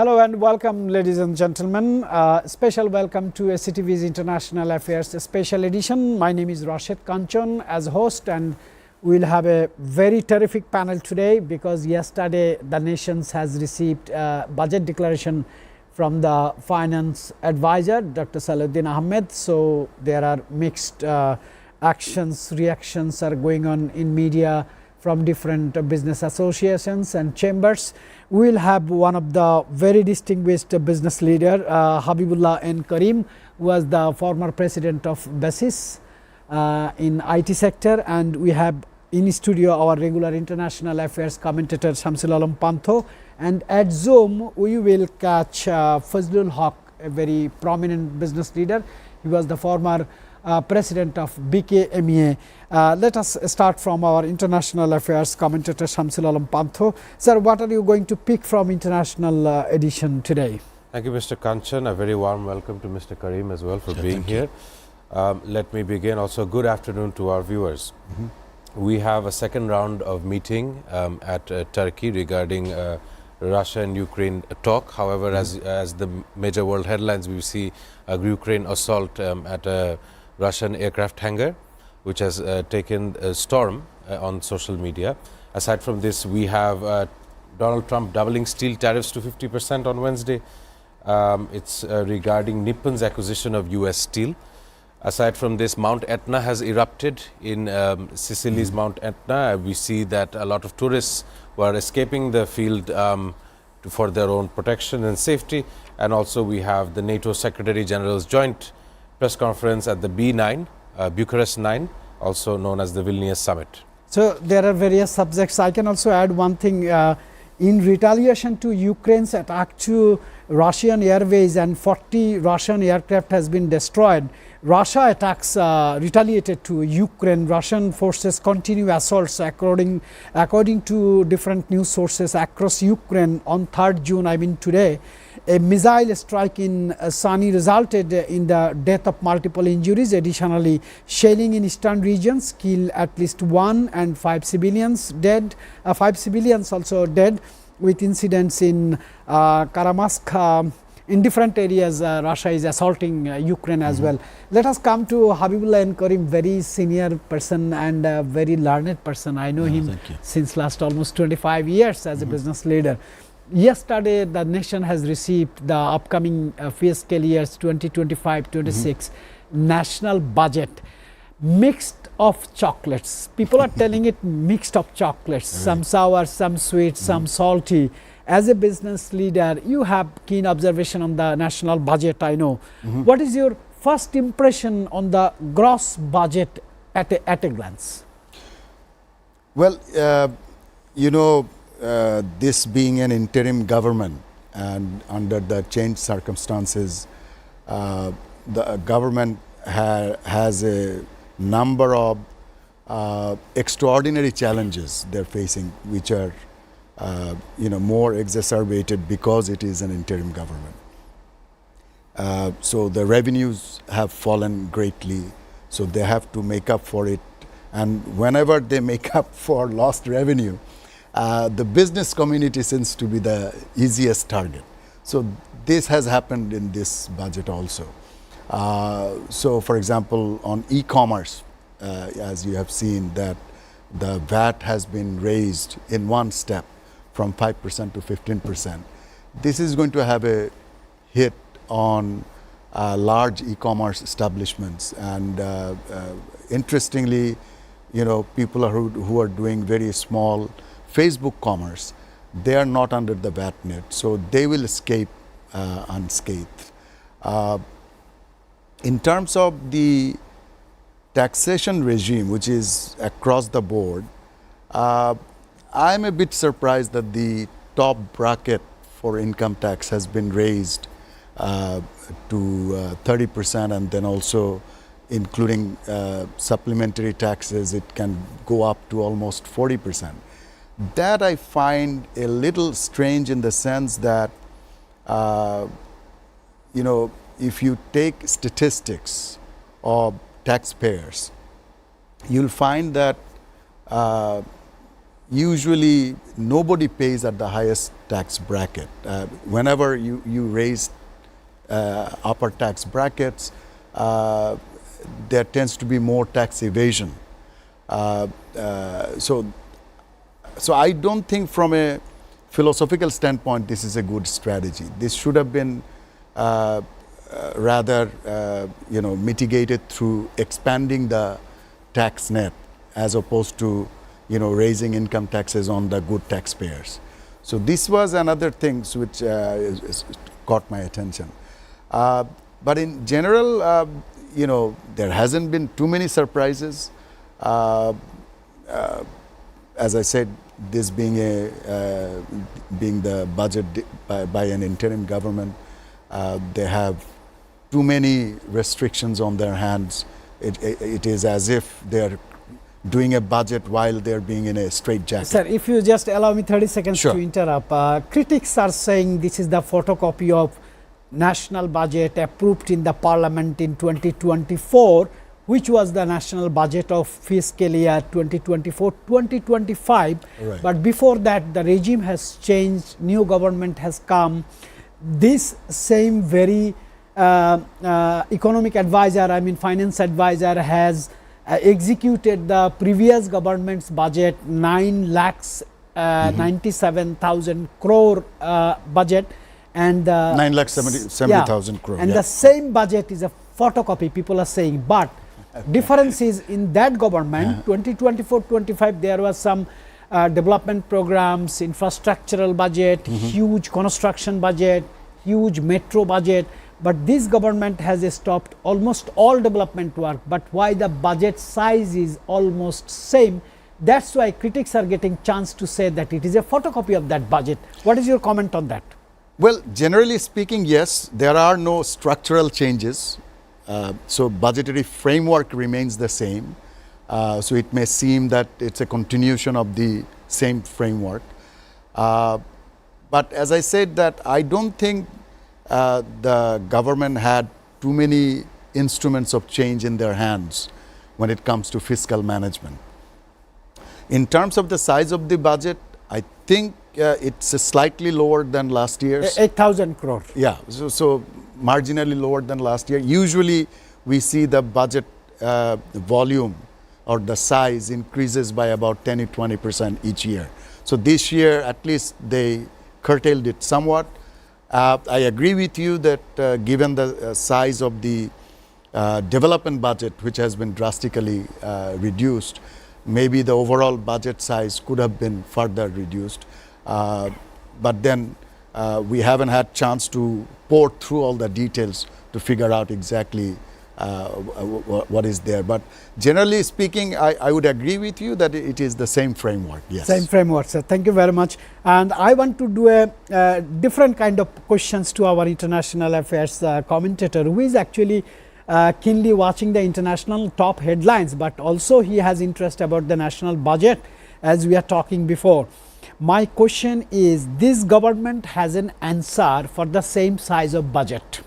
Hello and welcome, ladies and gentlemen. Special welcome to SATV's International Affairs Special Edition. My name is Rashid Kanchan as host, and we will have a very terrific panel today because yesterday the nation has received a budget declaration from the finance advisor Dr. Salahuddin Ahmed. So there are mixed actions, reactions are going on in media from different business associations and chambers. We will have one of the very distinguished business leader, Habibullah N. Karim, who was the former president of BASIS in IT sector, and we have in studio our regular international affairs commentator Shamsul Alam Pantho, and at Zoom we will catch Fazlul Haq, a very prominent business leader. He was the former president of BKMEA. Let us start from our international affairs commentator Shamsul Alam Pantho. Sir, what are you going to pick from international edition today? Thank you, Mr. Kanchan. A very warm welcome to Mr. Karim as well for being here. Let me begin. Also, good afternoon to our viewers. We have a second round of meeting at Turkey regarding Russia and Ukraine talk. However, as the major world headlines, we see a Ukraine assault at a Russian aircraft hangar, which has taken a storm on social media. Aside from this, we have Donald Trump doubling steel tariffs to 50% on Wednesday. It's regarding Nippon's acquisition of US steel. Aside from this, Mount Etna has erupted in Sicily's Mount Etna. We see that a lot of tourists were escaping the field for their own protection and safety. And also we have the NATO Secretary General's joint press conference at the B9, Bucharest 9, also known as the Vilnius Summit. So there are various subjects. I can also add one thing. In retaliation to Ukraine's attack to Russian airways and 40 Russian aircraft has been destroyed, Russia attacks retaliated to Ukraine. Russian forces continue assaults according to different news sources across Ukraine. On 3rd June, I mean today, a missile strike in Sani resulted in the death of multiple injuries. Additionally, shelling in eastern regions killed at least 1 and 5 civilians dead. 5 civilians also dead, with incidents in Karamask. In different areas, Russia is assaulting Ukraine as well. Let us come to Habibullah N. Karim, very senior person and a very learned person. I know him since last almost 25 years as a business leader. Yesterday, the nation has received the upcoming fiscal years 2025-26 national budget, mixed of chocolates. People are telling it mixed of chocolates, some sour, some sweet, some salty. As a business leader, you have keen observation on the national budget, I know. What is your first impression on the gross budget at a glance? Well, this being an interim government and under the changed circumstances, the government has a number of extraordinary challenges they're facing, which are more exacerbated because it is an interim government. So the revenues have fallen greatly, so they have to make up for it. And whenever they make up for lost revenue, the business community seems to be the easiest target. So this has happened in this budget also. So for example, on e-commerce, as you have seen, that the VAT has been raised in one step from 5% to 15%. This is going to have a hit on large e-commerce establishments. And interestingly, people who are doing very small Facebook commerce, they are not under the VAT net, so they will escape unscathed. In terms of the taxation regime, which is across the board, I'm a bit surprised that the top bracket for income tax has been raised to 30%, and then also including supplementary taxes, it can go up to almost 40%. That I find a little strange in the sense that, if you take statistics of taxpayers, you'll find that usually nobody pays at the highest tax bracket. Whenever you raise upper tax brackets, there tends to be more tax evasion. So I don't think from a philosophical standpoint this is a good strategy. This should have been rather mitigated through expanding the tax net as opposed to raising income taxes on the good taxpayers. So this was another thing which caught my attention. But in general, there hasn't been too many surprises. As I said, this being the budget by an interim government, they have too many restrictions on their hands. It is as if they're doing a budget while they're being in a straitjacket. Sir, if you just allow me 30 seconds Sure. to interrupt. Critics are saying this is the photocopy of national budget approved in the parliament in 2024, which was the national budget of fiscal year 2024-2025. Right. But before that, the regime has changed, new government has come. This same very economic advisor, finance advisor, has executed the previous government's budget, 9,97,000 crore budget, and 9,70,000 crore. And yeah. the same budget is a photocopy, people are saying. But difference is in that government, 2024-25, there was some development programs, infrastructural budget, huge construction budget, huge metro budget. But this government has stopped almost all development work. But why the budget size is almost same? That's why critics are getting chance to say that it is a photocopy of that budget. What is your comment on that? Well, generally speaking, yes, there are no structural changes. So budgetary framework remains the same. So it may seem that it's a continuation of the same framework. But as I said, that I don't think the government had too many instruments of change in their hands when it comes to fiscal management. In terms of the size of the budget, I think it's slightly lower than last year's. 8,000 crore. Yeah, so marginally lower than last year. Usually we see the budget volume or the size increases by about 10 to 20% each year. So this year at least they curtailed it somewhat. I agree with you that given the size of the development budget, which has been drastically reduced, maybe the overall budget size could have been further reduced. But then we haven't had chance to pour through all the details to figure out exactly what is there. But generally speaking, I would agree with you that it is the same framework. Yes. Same framework, sir. Thank you very much. And I want to do a different kind of questions to our international affairs commentator, who is actually keenly watching the international top headlines, but also he has interest about the national budget, as we are talking before. My question is, this government has an answer for the same size of budget.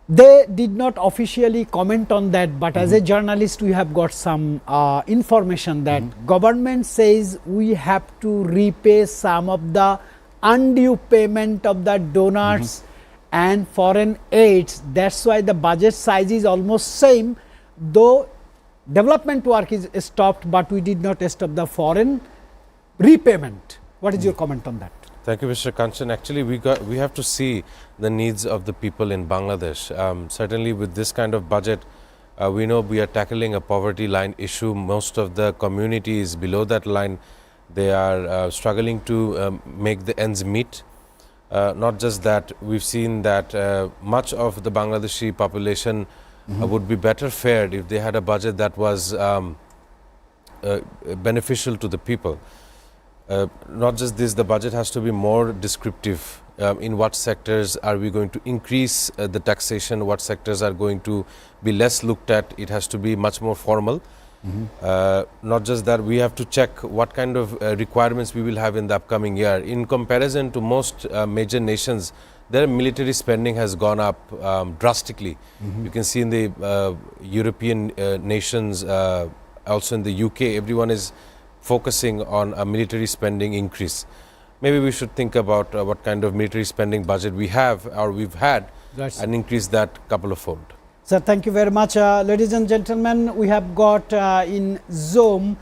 They did not officially comment on that, but as a journalist we have got some information that government says we have to repay some of the undue payment of the donors and foreign aids. That's why the budget size is almost same, though development work is stopped, but we did not stop the foreign repayment. What is your comment on that? Thank you, Mr. Kanchan. Actually, we have to see the needs of the people in Bangladesh. Certainly with this kind of budget, we know we are tackling a poverty line issue. Most of the community is below that line. They are struggling to make the ends meet. Not just that, we've seen that much of the Bangladeshi population would be better fared if they had a budget that was beneficial to the people. Not just this, the budget has to be more descriptive. In what sectors are we going to increase the taxation, what sectors are going to be less looked at. It has to be much more formal. Not just that, we have to check what kind of requirements we will have in the upcoming year. In comparison to most major nations, their military spending has gone up drastically. You can see in the European nations, also in the UK, everyone is focusing on a military spending increase. Maybe we should think about what kind of military spending budget we have or we've had and increase that couple of fold. Sir, thank you very much. Ladies and gentlemen, we have got in Zoom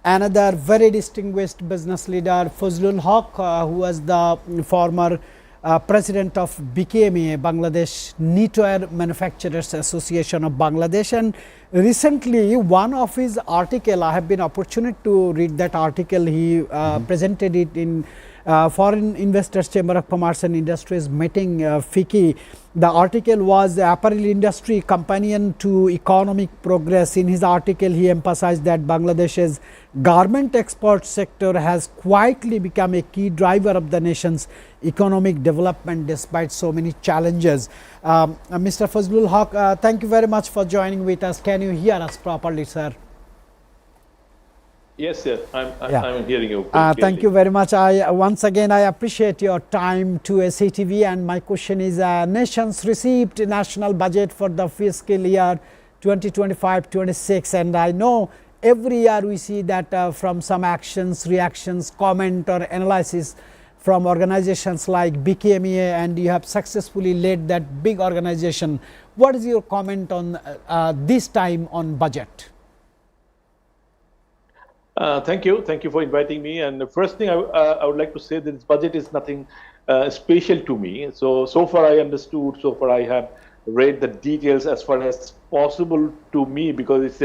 another very distinguished business leader, Fazlul Haq, who was the former president of BKMA, Bangladesh Knitwear Manufacturers Association of Bangladesh. And recently, one of his article, I have been opportunity to read that article. He presented it in Foreign Investors Chamber of Commerce and Industries meeting, FICCI. The article was the apparel industry companion to economic progress. In his article, he emphasized that Bangladesh's garment export sector has quietly become a key driver of the nation's economic development despite so many challenges. Mr. Fazlul Haq, thank you very much for joining with us. Can you hear us properly, sir? Yes, sir. I'm hearing you. Thank you very much. Once again, I appreciate your time to SATV, and my question is, nations received national budget for the fiscal year 2025-26, and I know every year we see that from some actions, reactions, comment or analysis from organizations like BKMA, and you have successfully led that big organization. What is your comment on this time on budget? Thank you for inviting me. And the first thing I would like to say that this budget is nothing special to me. So far I understood, so far I have read the details as far as possible to me, because it's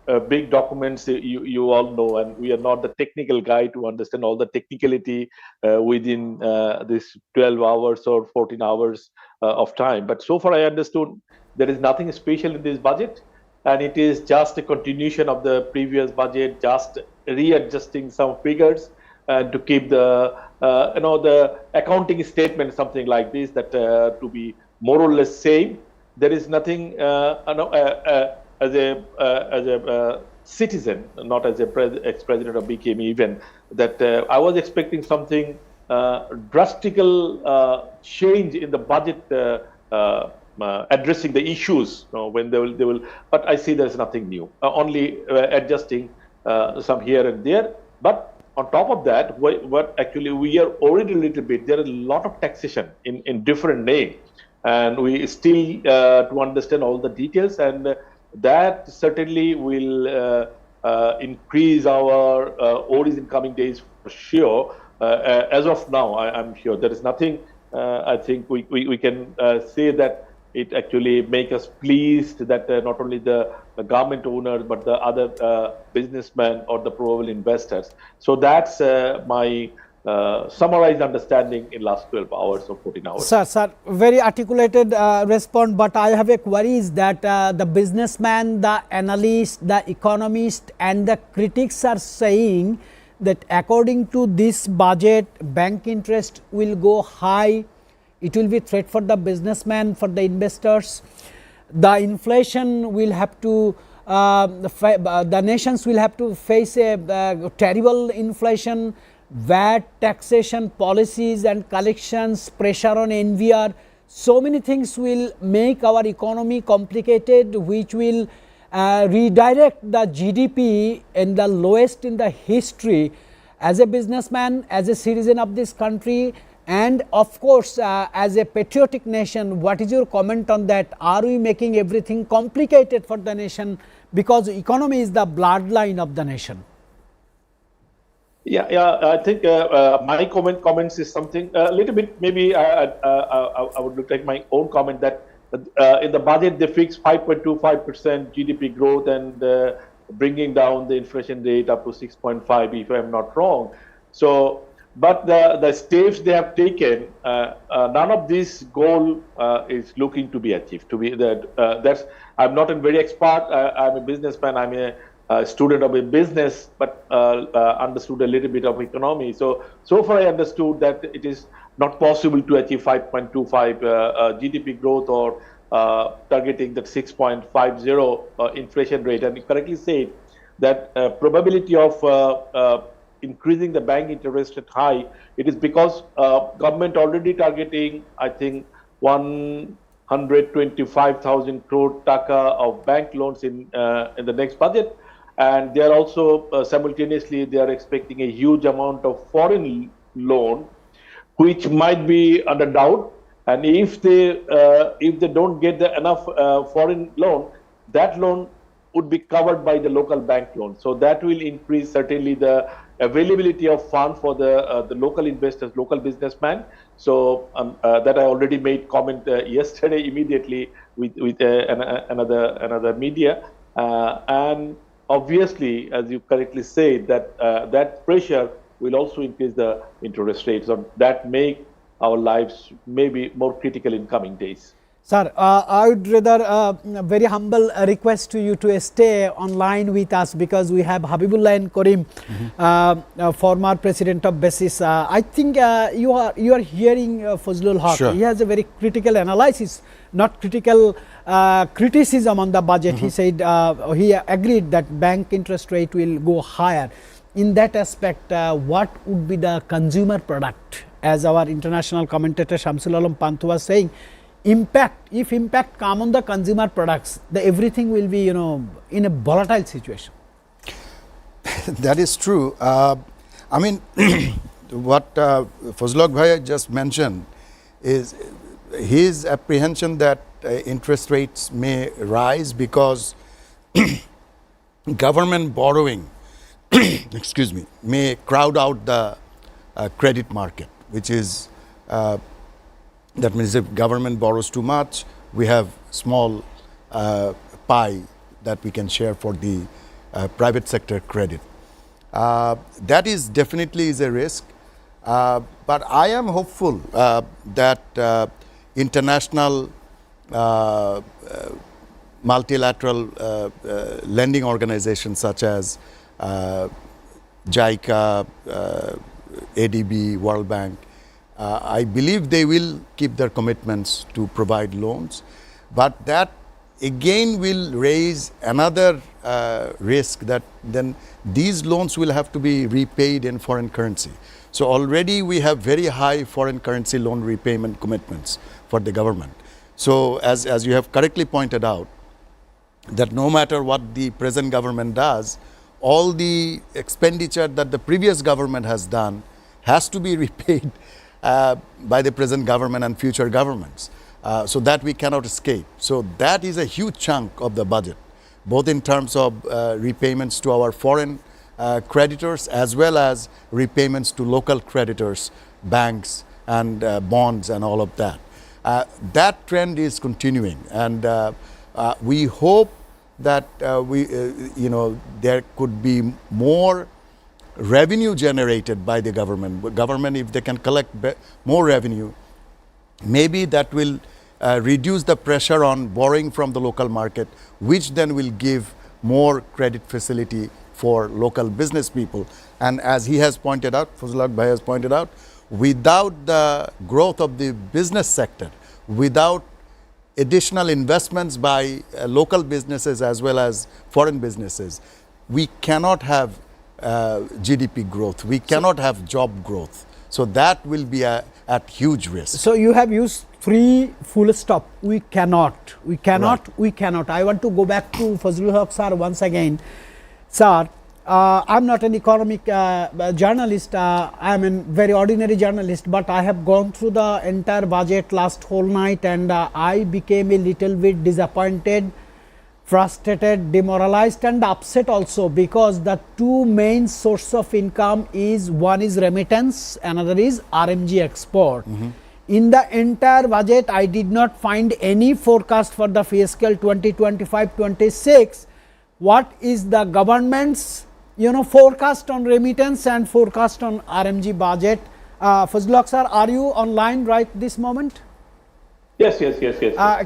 a big document, you all know, and we are not the technical guy to understand all the technicality within this 12 hours or 14 hours of time. But so far I understood there is nothing special in this budget, and it is just a continuation of the previous budget, just readjusting some figures to keep the the accounting statement, something like this, that to be more or less same. There is nothing as a citizen, not as a ex-president of BKMA even, that I was expecting something drastical change in the budget addressing the issues when they will, but I see there's nothing new, only adjusting some here and there. But on top of that, what actually we are already a little bit, there is a lot of taxation in different names, and we still to understand all the details, and that certainly will increase our ODs in coming days for sure. As of now, I'm sure there is nothing. I think we can say that it actually make us pleased that not only the government owners but the other businessmen or the probable investors. So that's my summarized understanding in last 12 hours or 14 hours. Sir, very articulated response, but I have a query is that the businessman, the analyst, the economist and the critics are saying that according to this budget, bank interest will go high. It will be threat for the businessman, for the investors. The inflation will have to, the nations will have to face a terrible inflation, VAT, taxation, policies and collections, pressure on NVR. So many things will make our economy complicated, which will redirect the GDP in the lowest in the history. As a businessman, as a citizen of this country, and of course, as a patriotic nation, what is your comment on that? Are we making everything complicated for the nation, because economy is the bloodline of the nation? Yeah, I think my comments is something a little bit, maybe I would look like my own comment that in the budget they fixed 5.25% GDP growth and bringing down the inflation rate up to 6.5, if I'm not wrong. So, but the steps they have taken, none of this goal is looking to be achieved. To be that's, I'm not a very expert. I'm a businessman. I'm a student of a business, but understood a little bit of economy. So far I understood that it is not possible to achieve 5.25 GDP growth or targeting that 6.50 inflation rate. And you correctly said that probability of increasing the bank interest rate high, it is because government already targeting, I think, 125,000 crore Dhaka of bank loans in the next budget. and they are also simultaneously they are expecting a huge amount of foreign loan, which might be under doubt. And if they don't get enough foreign loan, that loan would be covered by the local bank loan. So that will increase certainly the availability of funds for the local investors, local businessmen. So that I already made comment yesterday immediately with another media, and obviously, as you correctly say, that that pressure will also increase the interest rates, so that make our lives maybe more critical in coming days. Sir, I would rather very humble request to you to stay online with us, because we have Habibullah and Karim, former president of BASIS. I think you are hearing Fazlul Haq. Sure. He has a very critical analysis, not critical criticism on the budget. He said he agreed that bank interest rate will go higher. In that aspect, what would be the consumer product? As our international commentator Shamsul Alam Pantu was saying, if impact come on the consumer products, everything will be, in a volatile situation. That is true. I mean, what Fazlul Bhai just mentioned is his apprehension that interest rates may rise because government borrowing excuse me, may crowd out the credit market, which is, that means if government borrows too much, we have small pie that we can share for the private sector credit. That is definitely is a risk, but I am hopeful that international multilateral lending organizations such as JICA, ADB, World Bank, I believe they will keep their commitments to provide loans, but that again will raise another risk, that then these loans will have to be repaid in foreign currency. So already we have very high foreign currency loan repayment commitments for the government. So as you have correctly pointed out, that no matter what the present government does, all the expenditure that the previous government has done has to be repaid by the present government and future governments, so that we cannot escape. So that is a huge chunk of the budget, both in terms of repayments to our foreign creditors as well as repayments to local creditors, banks and bonds and all of that. That trend is continuing, and we hope that there could be more revenue generated by the government. Government, if they can collect more revenue, maybe that will reduce the pressure on borrowing from the local market, which then will give more credit facility for local business people. And as he has pointed out, Fazlul Bhai has pointed out, without the growth of the business sector, without additional investments by local businesses as well as foreign businesses, we cannot have GDP growth, we cannot have job growth. So that will be at huge risk. So you have used three full stop. We cannot. I want to go back to Fazlul Haq sir once again. Sir, I'm not an economic journalist, I'm a very ordinary journalist, but I have gone through the entire budget last whole night, and I became a little bit disappointed, frustrated, demoralized and upset also, because the two main sources of income is, one is remittance, another is RMG export. In the entire budget, I did not find any forecast for the fiscal 2025-26. What is the government's forecast on remittance and forecast on RMG budget? Fazlul Haq sir, are you online right this moment? Yes.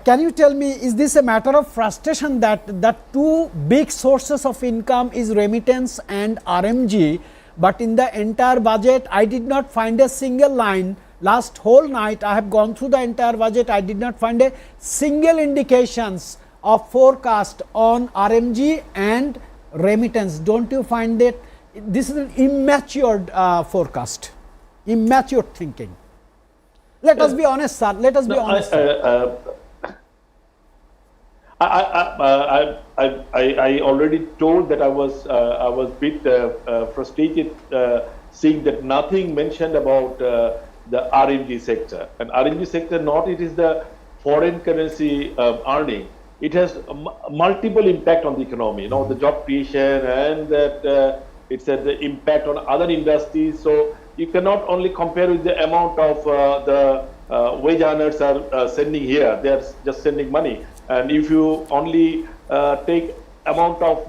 Can you tell me, is this a matter of frustration that the two big sources of income is remittance and RMG, but in the entire budget I did not find a single line? Last whole night I have gone through the entire budget, I did not find a single indications of forecast on RMG and remittance. Don't you find that this is an immature forecast, immature thinking? Let us be honest, sir. Let us be honest. I already told that I was bit frustrated seeing that nothing mentioned about the RMG sector. And RMG sector, not it is the foreign currency earning. It has multiple impact on the economy. You know, the job creation, and that it's the impact on other industries. So you cannot only compare with the amount of the wage earners are sending here. They are just sending money. And if you only take amount of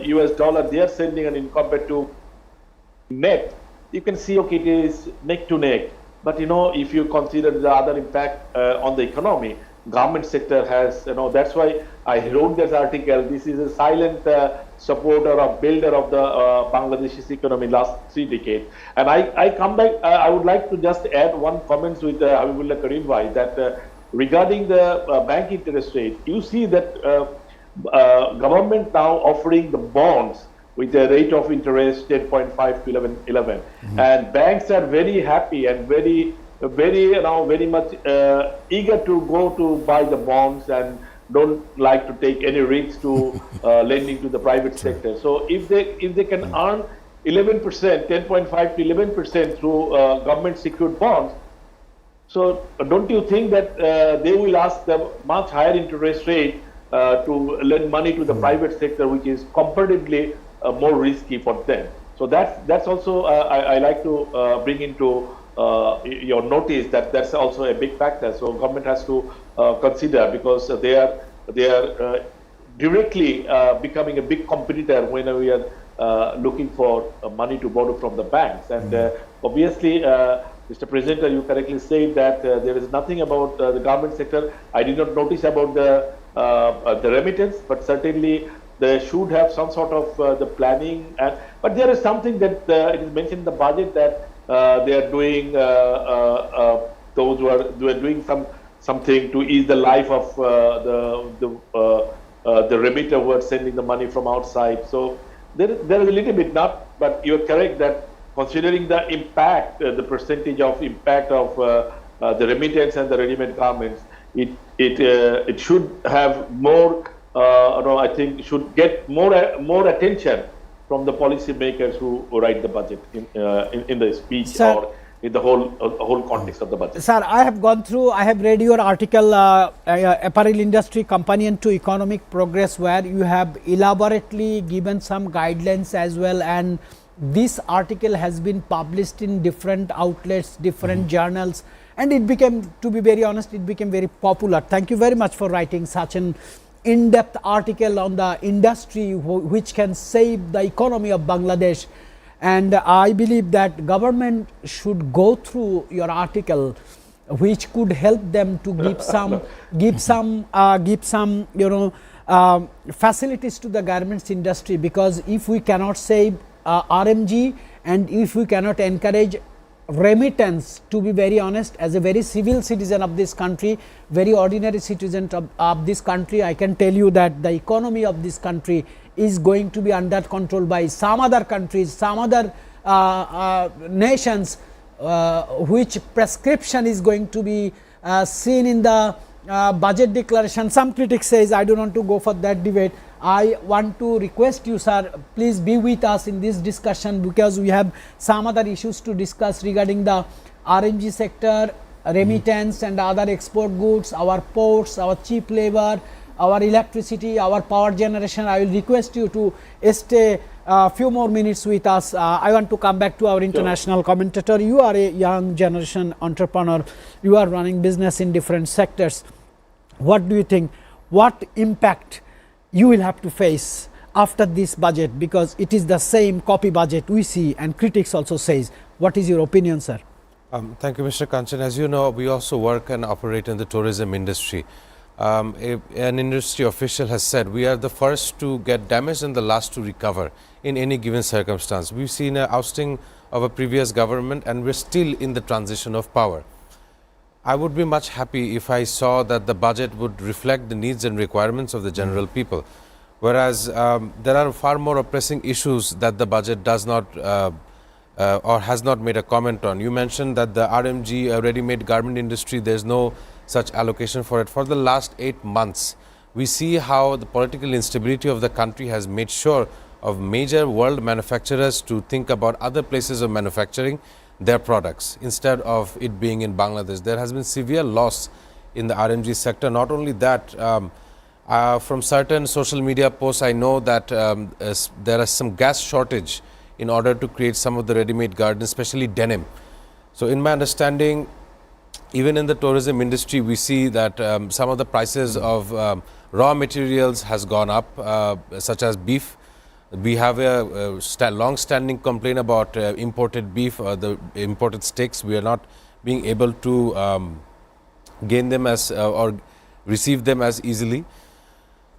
US dollar they are sending, and in compared to net, you can see, okay, it is neck to neck. But, you know, if you consider the other impact on the economy, government sector has, you know, that's why I wrote this article. This is a silent supporter or builder of the Bangladesh's economy last 3 decades. And I come back, I would like to just add one comment with Habibullah Karim Bhai, that regarding the bank interest rate, you see that government now offering the bonds with a rate of interest 10.5 to 11, and banks are very happy and very much eager to go to buy the bonds and don't like to take any risks to lending to the private sector. So if they can earn 11%, 10.5 to 11% through government secured bonds, so don't you think that they will ask the much higher interest rate to lend money to the private sector, which is comparatively more risky for them? So that's also I like to bring into your notice that that's also a big factor. So government has to consider, because they are directly becoming a big competitor when we are looking for money to borrow from the banks. And obviously, Mr. Presenter, you correctly said that there is nothing about the government sector. I did not notice about the remittance, but certainly they should have some sort of the planning. But there is something that it is mentioned in the budget that they are doing, those who are doing something to ease the life of the remitter who are sending the money from outside. So there is a little bit, not, but you are correct that considering the impact, the percentage of impact of the remittance and the ready-made garments, it should have more. I think should get more attention from the policy makers who write the budget in the speech, sir, or in the whole context of the budget. Sir, I have gone through, I have read your article, Apparel Industry Companion to Economic Progress, where you have elaborately given some guidelines as well, and this article has been published in different outlets, different journals, and it became, to be very honest, it became very popular. Thank you very much for writing such an in-depth article on the industry which can save the economy of Bangladesh. And I believe that government should go through your article, which could help them to give some facilities to the garments industry, because if we cannot save RMG, and if we cannot encourage remittance, to be very honest, as a very civil citizen of this country, very ordinary citizen of this country, I can tell you that the economy of this country is going to be under control by some other countries, some other nations, which prescription is going to be seen in the budget declaration. Some critics says, I don't want to go for that debate. I want to request you, sir, please be with us in this discussion, because we have some other issues to discuss regarding the RMG sector, remittance and other export goods, our ports, our cheap labor, our electricity, our power generation. I will request you to stay a few more minutes with us. I want to come back to our international commentator. You are a young generation entrepreneur. You are running business in different sectors. What do you think? What impact you will have to face after this budget, because it is the same copy budget we see and critics also says. What is your opinion, sir? Thank you, Mr. Kanchan. As you know, we also work and operate in the tourism industry. An industry official has said we are the first to get damaged and the last to recover in any given circumstance. We've seen an ousting of a previous government, and we're still in the transition of power. I would be much happy if I saw that the budget would reflect the needs and requirements of the general people, whereas there are far more pressing issues that the budget does not or has not made a comment on. You mentioned that the RMG ready-made garment industry, there's no such allocation for it. For the last 8 months, we see how the political instability of the country has made sure of major world manufacturers to think about other places of manufacturing their products instead of it being in Bangladesh. There has been severe loss in the RMG sector. Not only that, from certain social media posts, I know that there is some gas shortage in order to create some of the ready-made garments, especially denim. So in my understanding, even in the tourism industry, we see that some of the prices of raw materials has gone up, such as beef. We have a long-standing complaint about imported beef, the imported steaks. We are not being able to gain them as or receive them as easily.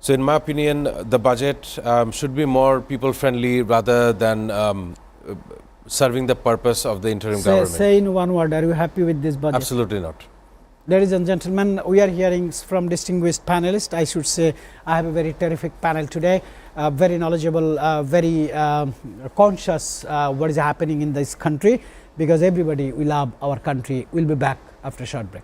So in my opinion, the budget should be more people-friendly rather than serving the purpose of the interim government. Say in one word, are you happy with this budget? Absolutely not. Ladies and gentlemen, we are hearing from distinguished panelists. I should say I have a very terrific panel today, very knowledgeable, very conscious what is happening in this country, because everybody we love our country. We'll be back after a short break.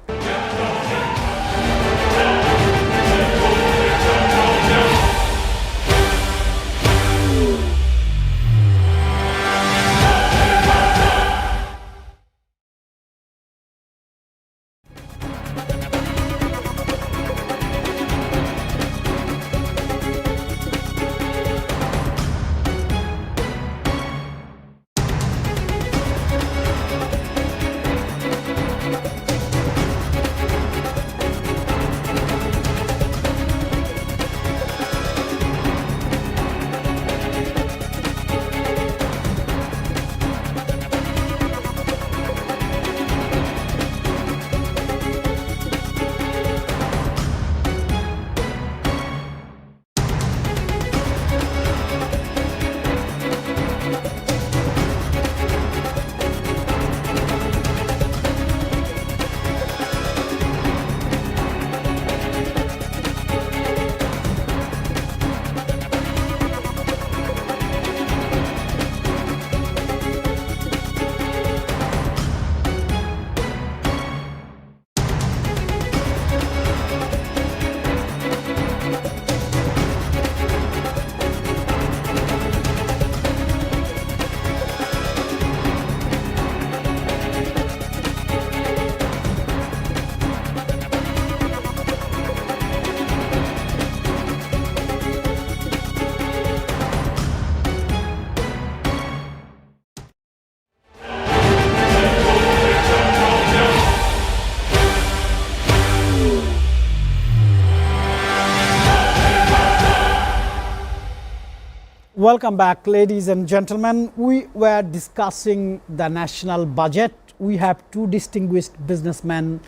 Welcome back, ladies and gentlemen. We were discussing the national budget. We have two distinguished businessmen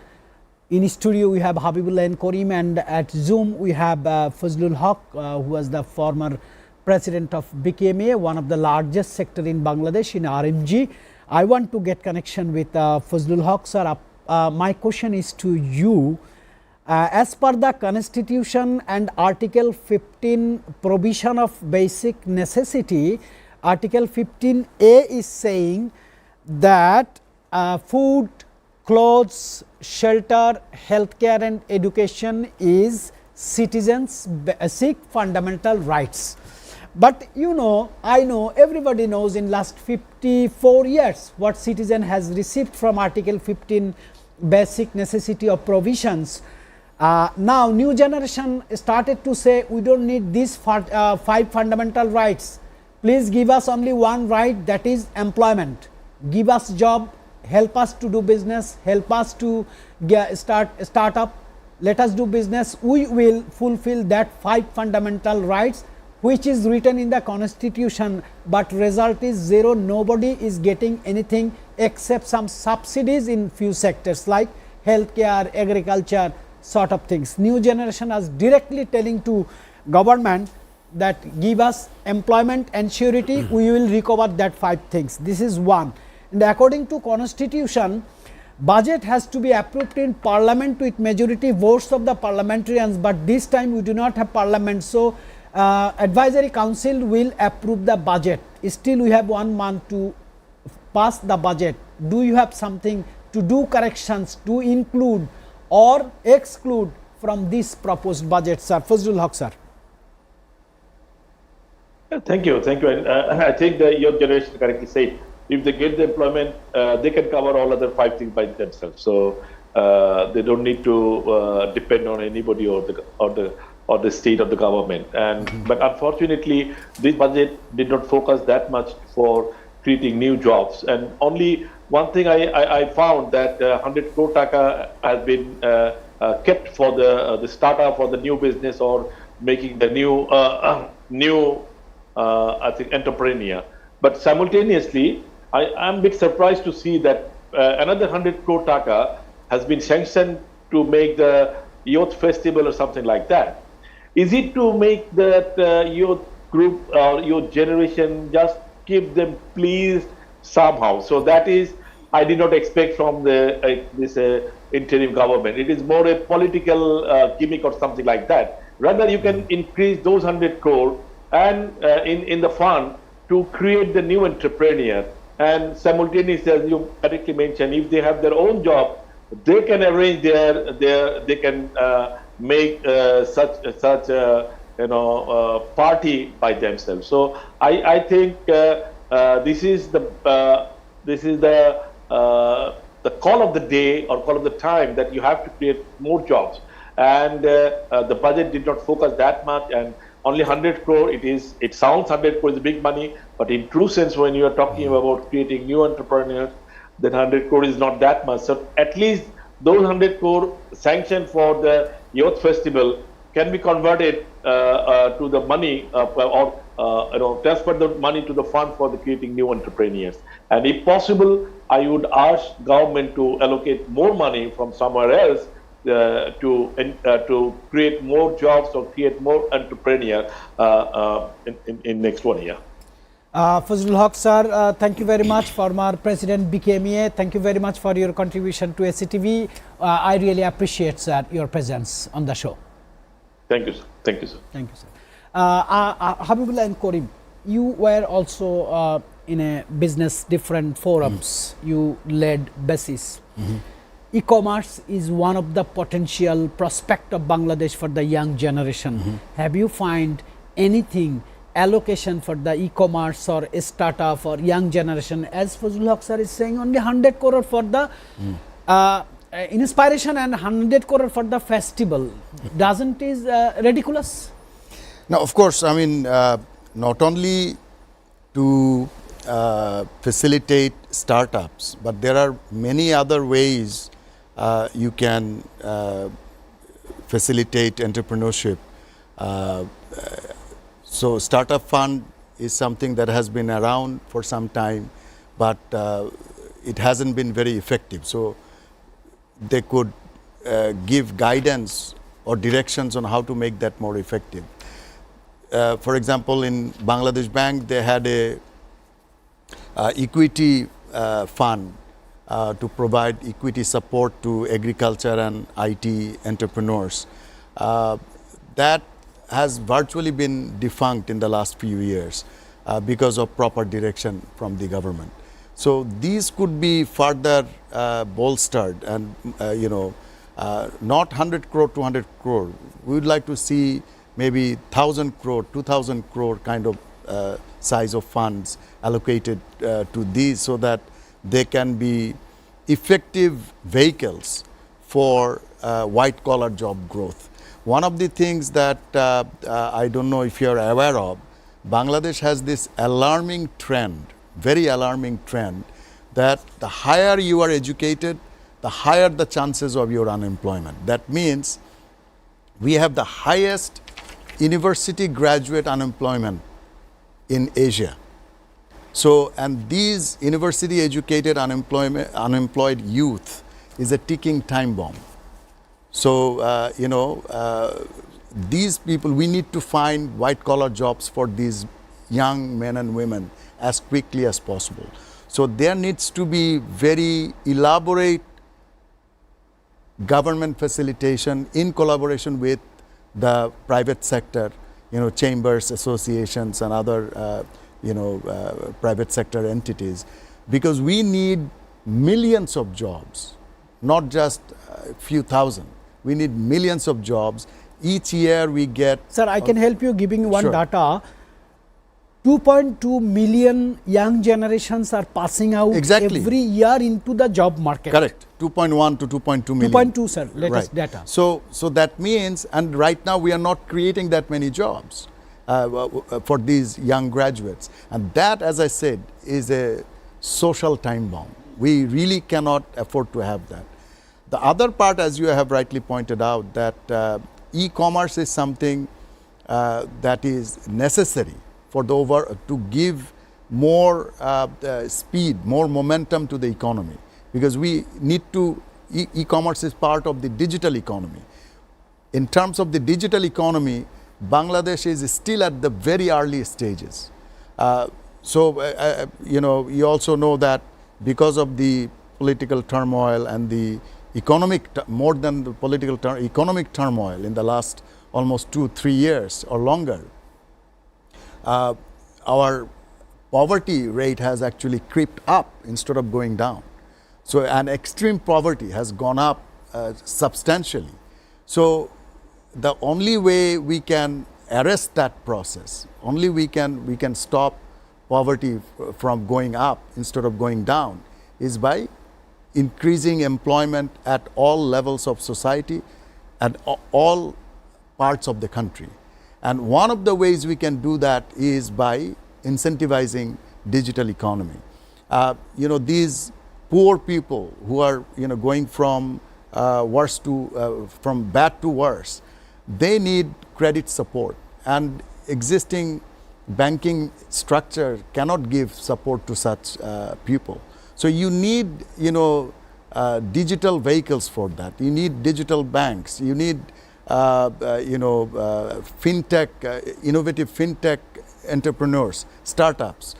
in studio. We have Habibullah and Karim, and at Zoom we have Fazlul Haq, who was the former president of BKMA, one of the largest sector in Bangladesh in RMG. I want to get connection with Fazlul Haq, sir. My question is to you. As per the Constitution and Article 15 provision of basic necessity, Article 15A is saying that food, clothes, shelter, healthcare and education is citizens' basic fundamental rights. But you know, I know, everybody knows in last 54 years what citizen has received from Article 15 basic necessity of provisions. Now new generation started to say we don't need these 5 fundamental rights. Please give us only one right, that is employment. Give us job, help us to do business, help us to start up, let us do business. We will fulfill that 5 fundamental rights which is written in the Constitution, but result is zero. Nobody is getting anything except some subsidies in few sectors like healthcare, agriculture, sort of things. New generation is directly telling to government that give us employment and surety, we will recover that 5 things. This is one. And according to Constitution, budget has to be approved in parliament with majority votes of the parliamentarians, but this time we do not have parliament. So advisory council will approve the budget. Still we have 1 month to pass the budget. Do you have something to do corrections to include or exclude from this proposed budget, sir? Fazlul Haq, sir. Thank you. And I think the young generation correctly said, if they get the employment, they can cover all other 5 things by themselves. So they don't need to depend on anybody or the state or the government. But unfortunately, this budget did not focus that much for creating new jobs. And only one thing I found that 100 crore taka has been kept for the startup or the new business or making the new I think entrepreneur. But simultaneously, I'm a bit surprised to see that another 100 crore taka has been sanctioned to make the youth festival or something like that. Is it to make that youth group or youth generation just keep them pleased somehow? So that is, I did not expect from this interim government. It is more a political gimmick or something like that. Rather, you can increase those 100 crore and in the fund to create the new entrepreneur. And simultaneously, as you correctly mentioned, if they have their own job, they can arrange they can make such party by themselves. So I think this is the call of the day or call of the time that you have to create more jobs. And the budget did not focus that much, and only 100 crore. It sounds 100 crore is big money, but in true sense, when you are talking about creating new entrepreneurs, then 100 crore is not that much. So at least those 100 crore sanctioned for the youth festival can be converted to the money or transfer the money to the fund for the creating new entrepreneurs. And if possible, I would ask government to allocate more money from somewhere else to create more jobs or create more entrepreneurs in next 1 year. Fazlul Haq, sir, thank you very much. Former President BKMA, thank you very much for your contribution to SATV. I really appreciate, sir, your presence on the show. Thank you, sir. Thank you, sir. Thank you, sir. Habibullah and Karim, you were also in a business different forums. You led BASIS. E-commerce is one of the potential prospect of Bangladesh for the young generation. Have you find anything allocation for the e-commerce or startup or young generation? As Fazlul Haq sir is saying, only 100 crore for the inspiration and 100 crore for the festival. Doesn't it is ridiculous? Now, of course, I mean, not only to facilitate startups, but there are many other ways you can facilitate entrepreneurship. So startup fund is something that has been around for some time, but it hasn't been very effective. So they could give guidance or directions on how to make that more effective. For example, in Bangladesh Bank, they had a equity fund to provide equity support to agriculture and IT entrepreneurs. That has virtually been defunct in the last few years because of proper direction from the government. So these could be further bolstered and, not 100 crore, 200 crore. We would like to see maybe 1,000 crore, 2,000 crore kind of size of funds allocated to these so that they can be effective vehicles for white collar job growth. One of the things that I don't know if you're aware of, Bangladesh has this alarming trend, very alarming trend, that the higher you are educated, the higher the chances of your unemployment. That means we have the highest university graduate unemployment in Asia. So, and these university educated unemployed youth is a ticking time bomb. So, these people, we need to find white collar jobs for these young men and women as quickly as possible. So there needs to be very elaborate government facilitation in collaboration with the private sector, chambers, associations and other, private sector entities, because we need millions of jobs, not just a few thousand. we need millions of jobs. Each year we get. Sir, I can help you giving one Sure. data. 2.2 million young generations are passing out Exactly. every year into the job market. Correct. 2.1 to 2.2 million. 2.2, sir, latest Right. data. So that means, and right now we are not creating that many jobs for these young graduates. And that, as I said, is a social time bomb. We really cannot afford to have that. The other part, as you have rightly pointed out, that e-commerce is something that is necessary for to give more speed, more momentum to the economy, because we need to. E-commerce is part of the digital economy. In terms of the digital economy, Bangladesh is still at the very early stages. You also know that because of the political turmoil and the economic, more than the political economic turmoil in the last almost 2-3 years or longer, our poverty rate has actually crept up instead of going down. So, and extreme poverty has gone up substantially. So, the only way we can arrest that process, only we can stop poverty from going up instead of going down, is by increasing employment at all levels of society and all parts of the country. And one of the ways we can do that is by incentivizing digital economy. These poor people who are going from from bad to worse, they need credit support, and existing banking structure cannot give support to such people. So you need digital vehicles for that. You need digital banks. You need fintech, innovative fintech entrepreneurs, startups.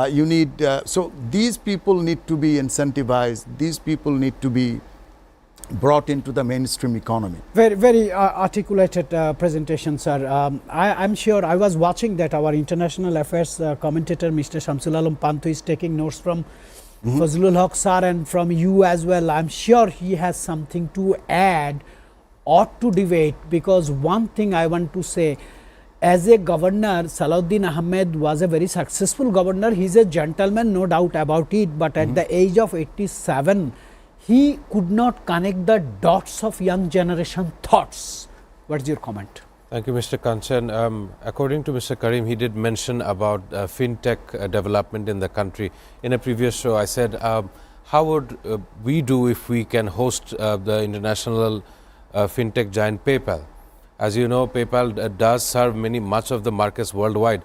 You need so these people need to be incentivized. These people need to be brought into the mainstream economy. Very, very articulated presentation, sir. I'm sure I was watching that our international affairs commentator, Mr. Shamsul Alam Pantu, is taking notes from Fazlul Haq sir and from you as well. I'm sure he has something to add or to debate, because one thing I want to say, as a governor, Salahuddin Ahmed was a very successful governor. He's a gentleman, no doubt about it, but at the age of 87, he could not connect the dots of young generation thoughts. What's your comment? Thank you, Mr. Kanchan. According to Mr. Karim, he did mention about fintech development in the country. In a previous show, I said, how would we do if we can host the international fintech giant PayPal? As you know, PayPal does serve much of the markets worldwide.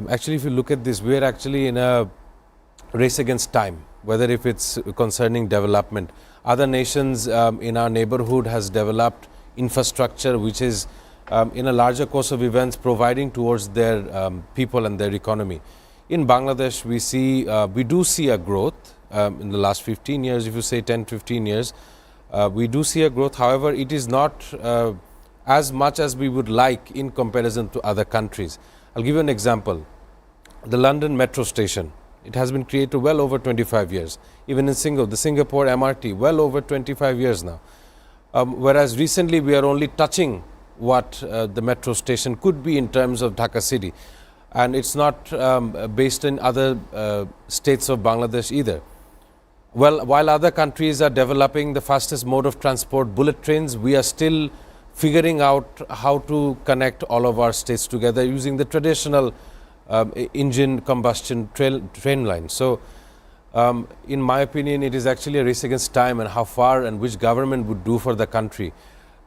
Actually, if you look at this, we are actually in a race against time, whether if it's concerning development. Other nations in our neighborhood has developed infrastructure which is in a larger course of events providing towards their people and their economy. In Bangladesh, we do see a growth in the last 15 years, if you say 10-15 years, we do see a growth. However, it is not as much as we would like in comparison to other countries. I'll give you an example. The London metro station, it has been created well over 25 years. Even in the Singapore MRT, well over 25 years now. Whereas recently we are only touching what the metro station could be in terms of Dhaka city. And it's not based in other states of Bangladesh either. Well, while other countries are developing the fastest mode of transport, bullet trains, we are still figuring out how to connect all of our states together using the traditional engine combustion train line. So, in my opinion, it is actually a race against time, and how far and which government would do for the country.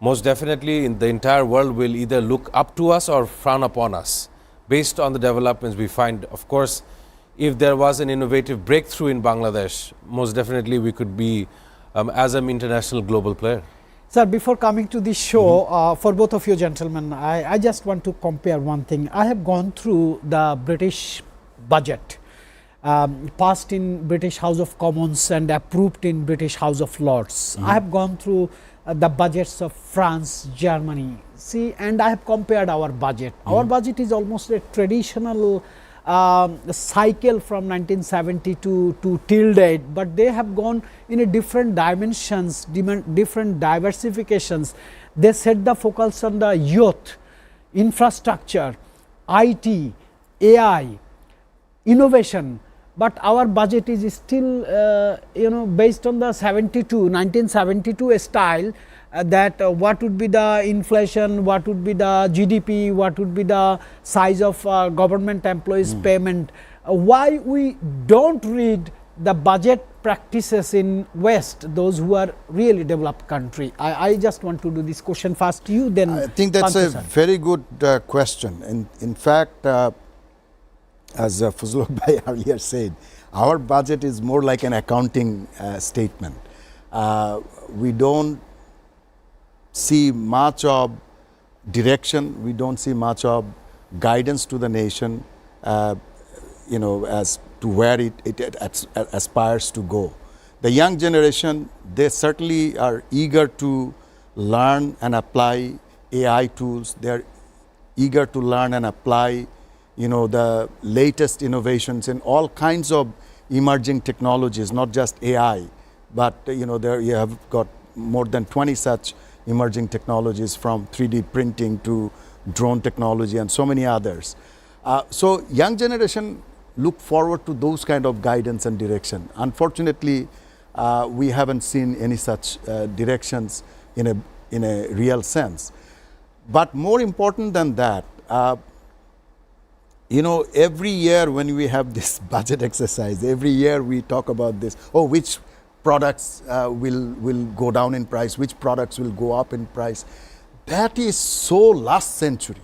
Most definitely, in the entire world will either look up to us or frown upon us based on the developments we find. Of course, if there was an innovative breakthrough in Bangladesh, most definitely we could be as an international global player. Sir, before coming to this show, for both of you gentlemen, I just want to compare one thing. I have gone through the British budget, passed in British House of Commons and approved in British House of Lords. I have gone through the budgets of France, Germany, and I have compared our budget. Our budget is almost a traditional cycle from 1972 to till date, but they have gone in a different dimensions, different diversifications. They set the focus on the youth, infrastructure, IT, AI, innovation, but our budget is still based on the 1972 style, that what would be the inflation, what would be the GDP, what would be the size of government employees payment. Why we don't read the budget practices in West, those who are really developed country? I just want to do this question first to you, then I think that's a very good question. In fact, as Fazlul Bhai earlier said, our budget is more like an accounting statement. We don't see much of direction, we don't see much of guidance to the nation, as to where it aspires to go. The young generation, they certainly are eager to learn and apply AI tools. They are eager to learn and apply, the latest innovations in all kinds of emerging technologies, not just AI, but there you have got more than 20 such emerging technologies, from 3D printing to drone technology and so many others. So young generation look forward to those kind of guidance and direction. Unfortunately, we haven't seen any such directions in a real sense. But more important than that, every year when we have this budget exercise, every year we talk about this, which products will go down in price, which products will go up in price. That is so last century.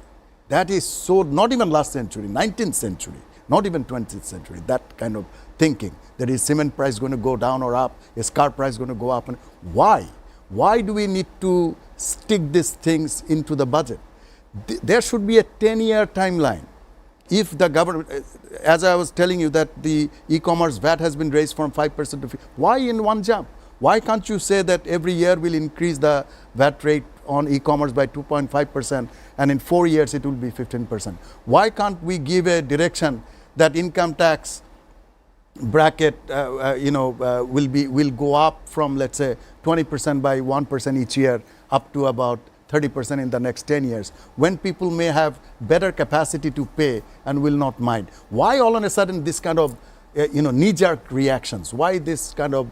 That is so not even last century, 19th century, not even 20th century, that kind of thinking. That is cement price going to go down or up, is car price going to go up? And why? Why do we need to stick these things into the budget? There should be a 10-year timeline. If the government, as I was telling you, that the e-commerce VAT has been raised from 5% to 5%, why in one jump? Why can't you say that every year we'll increase the VAT rate on e-commerce by 2.5% and in 4 years it will be 15%? Why can't we give a direction that income tax bracket will go up from, let's say, 20% by 1% each year up to about 30% in the next 10 years, when people may have better capacity to pay and will not mind? Why all of a sudden this kind of knee-jerk reactions? Why this kind of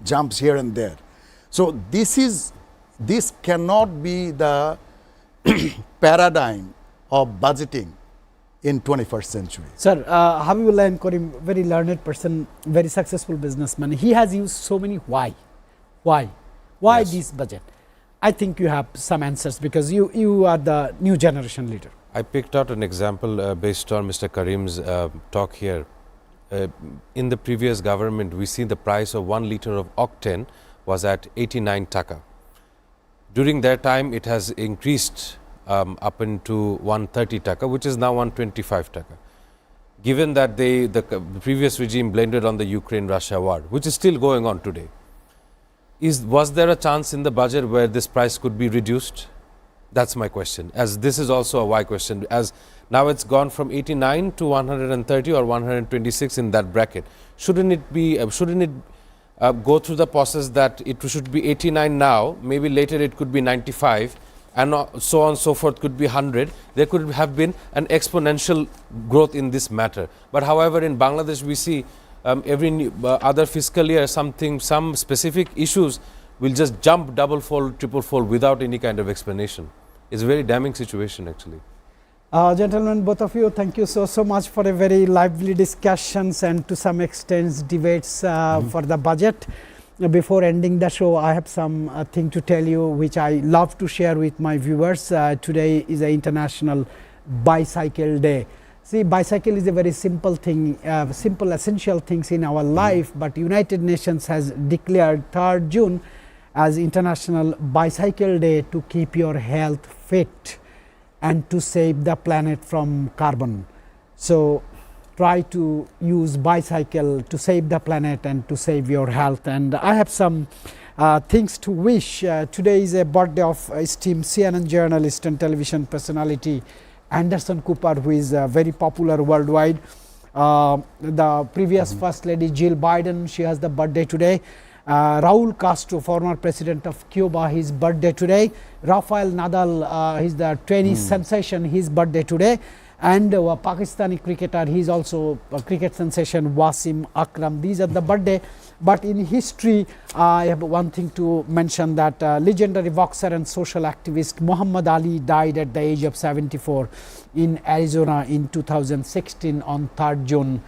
jumps here and there? So this cannot be the paradigm of budgeting in 21st century. Sir, Habibullah M. Karim, very learned person, very successful businessman. He has used so many why. Yes. This budget? I think you have some answers, because you are the new generation leader. I picked out an example based on Mr. Karim's talk here. In the previous government, we see the price of 1 liter of octane was at 89 taka. During that time, it has increased up into 130 taka, which is now 125 taka. Given that the previous regime blended on the Ukraine-Russia war, which is still going on today, was there a chance in the budget where this price could be reduced? That's my question, as this is also a why question, as now it's gone from 89 to 130 or 126 in that bracket. Shouldn't it go through the process that it should be 89 now, maybe later it could be 95, and so on and so forth, could be 100. There could have been an exponential growth in this matter. But however, in Bangladesh we see every other fiscal year some specific issues will just jump double-fold, triple-fold without any kind of explanation. It's a very damning situation actually. Gentlemen, both of you, thank you so much for a very lively discussions and to some extent debates for the budget. Before ending the show, I have some thing to tell you which I love to share with my viewers. Today is an International Bicycle Day. See, bicycle is a very simple thing, simple essential things in our life, but United Nations has declared 3rd June as International Bicycle Day to keep your health fit and to save the planet from carbon. So try to use bicycle to save the planet and to save your health. And I have some things to wish. Today is a birthday of esteemed CNN journalist and television personality Anderson Cooper, who is very popular worldwide. The previous First Lady Jill Biden, she has the birthday today. Raul Castro, former president of Cuba, his birthday today. Rafael Nadal, he's the tennis sensation, his birthday today. And Pakistani cricketer, he is also a cricket sensation, Wasim Akram. These are the birthday. But in history, I have one thing to mention, that legendary boxer and social activist Muhammad Ali died at the age of 74 in Arizona in 2016 on 3rd June.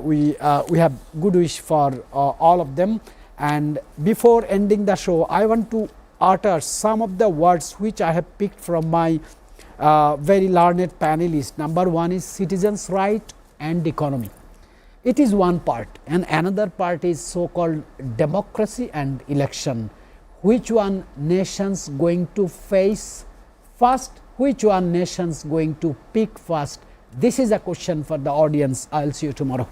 We have good wish for all of them. And before ending the show, I want to utter some of the words which I have picked from my very learned panelists. Number one is citizens' right and economy. It is one part, and another part is so-called democracy and election. Which one nations going to face first? Which one nations going to pick first? This is a question for the audience. I'll see you tomorrow.